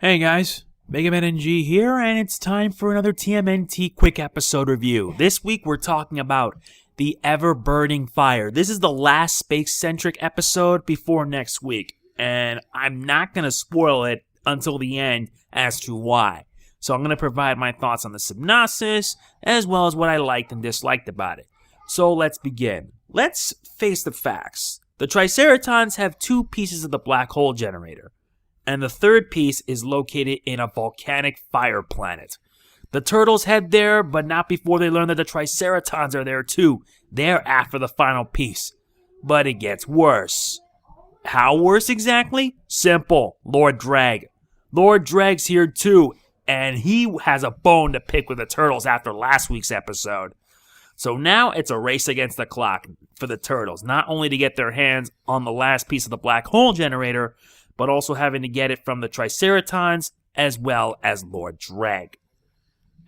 Hey guys, MegamanNG here, and it's time for another TMNT quick episode review. This week we're talking about the ever-burning fire. This is the last space-centric episode before next week, and I'm not going to spoil it until the end as to why. So I'm going to provide my thoughts on the synopsis, as well as what I liked and disliked about it. So let's begin. Let's face the facts. The Triceratons have two pieces of the black hole generator, and the third piece is located in a volcanic fire planet. The turtles head there, but not before they learn that the Triceratons are there too. They're after the final piece. But it gets worse. How worse exactly? Simple. Lord Dregg. Lord Dregg's here too, and he has a bone to pick with the turtles after last week's episode. So now it's a race against the clock for the turtles, not only to get their hands on the last piece of the black hole generator, but also having to get it from the Triceratons as well as Lord Dregg.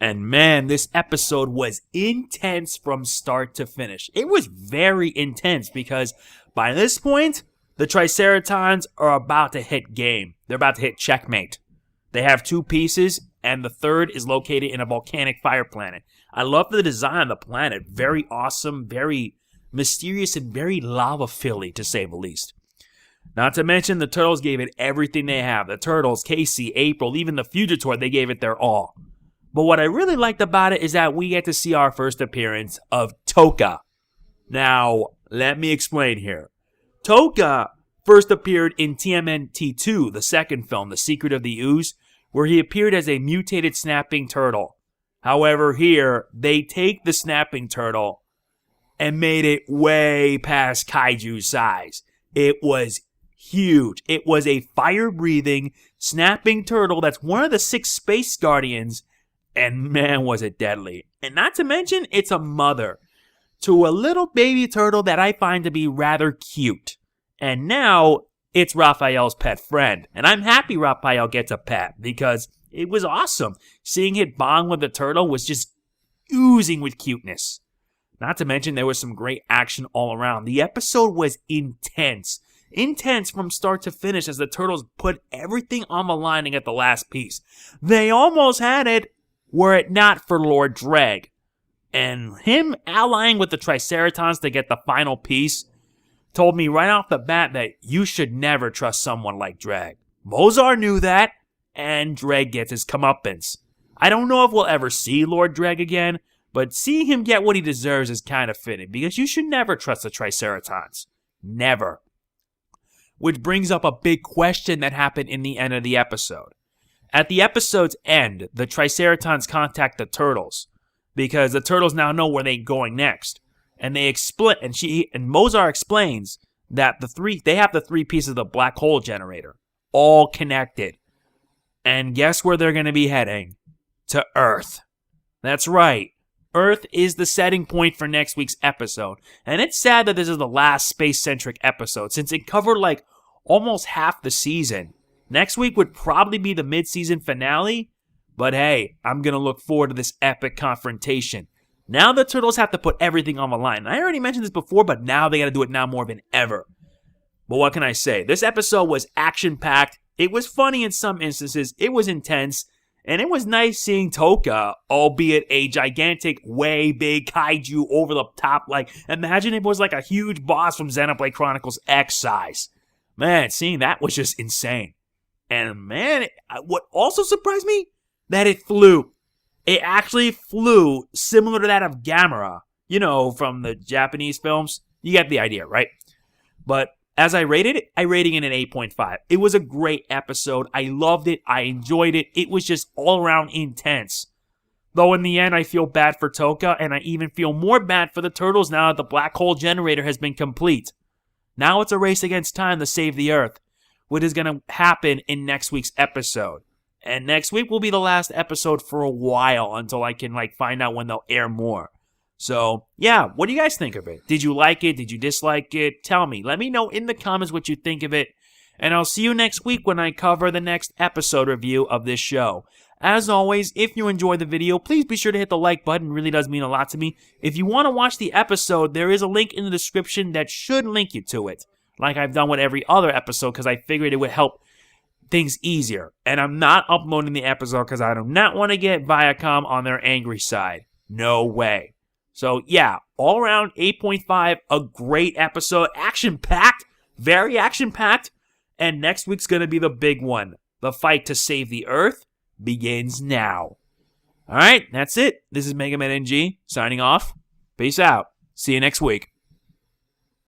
And man, this episode was intense from start to finish. It was very intense because by this point, the Triceratons are about to hit game. They're about to hit checkmate. They have two pieces, and the third is located in a volcanic fire planet. I love the design of the planet. Very awesome, very mysterious, and very lava-filly, to say the least. Not to mention, the Turtles gave it everything they have. The Turtles, Casey, April, even the Fugitor, they gave it their all. But what I really liked about it is that we get to see our first appearance of Tokka. Now, let me explain here. Tokka first appeared in TMNT 2, the second film, The Secret of the Ooze, where he appeared as a mutated snapping turtle. However, here, they take the snapping turtle and made it way past kaiju size. It was huge. It was a fire-breathing, snapping turtle that's one of the 6 space guardians, and man, was it deadly. And not to mention, it's a mother to a little baby turtle that I find to be rather cute. And now, it's Raphael's pet friend. And I'm happy Raphael gets a pet, because it was awesome. Seeing it bond with the turtle was just oozing with cuteness. Not to mention, there was some great action all around. The episode was intense. Intense from start to finish as the Turtles put everything on the line to get the last piece. They almost had it, were it not for Lord Dregg. And him allying with the Triceratons to get the final piece told me right off the bat that you should never trust someone like Dregg. Mozart knew that, and Dregg gets his comeuppance. I don't know if we'll ever see Lord Dregg again, but seeing him get what he deserves is kind of fitting, because you should never trust the Triceratons. Never. Which brings up a big question that happened in the end of the episode. At the episode's end, the Triceratons contact the Turtles, because the Turtles now know where they're going next. And they and Mozart explains that they have the 3 pieces of the black hole generator, all connected. And guess where they're going to be heading? To Earth. That's right. Earth is the setting point for next week's episode. And it's sad that this is the last space-centric episode, since it covered like almost half the season. Next week would probably be the mid-season finale, but hey, I'm going to look forward to this epic confrontation. Now the Turtles have to put everything on the line. I already mentioned this before, but now they got to do it now more than ever. But what can I say? This episode was action-packed. It was funny in some instances. It was intense. And it was nice seeing Tokka, albeit a gigantic, way big kaiju over the top. Like, imagine it was like a huge boss from Xenoblade Chronicles X size. Man, seeing that was just insane. And man, what also surprised me? That it flew. It actually flew similar to that of Gamera. You know, from the Japanese films. You get the idea, right? But as I rated it, I rated it an 8.5. It was a great episode. I loved it. I enjoyed it. It was just all around intense. Though in the end, I feel bad for Tokka, and I even feel more bad for the Turtles now that the black hole generator has been complete. Now it's a race against time to save the Earth, which is going to happen in next week's episode. And next week will be the last episode for a while until I can find out when they'll air more. So, yeah, what do you guys think of it? Did you like it? Did you dislike it? Tell me. Let me know in the comments what you think of it. And I'll see you next week when I cover the next episode review of this show. As always, if you enjoyed the video, please be sure to hit the like button. It really does mean a lot to me. If you want to watch the episode, there is a link in the description that should link you to it, like I've done with every other episode, because I figured it would help things easier. And I'm not uploading the episode because I do not want to get Viacom on their angry side. No way. So yeah, all around 8.5, a great episode. Action-packed, very action-packed. And next week's going to be the big one. The fight to save the Earth begins now. All right, that's it. This is Mega Man NG signing off. Peace out. See you next week.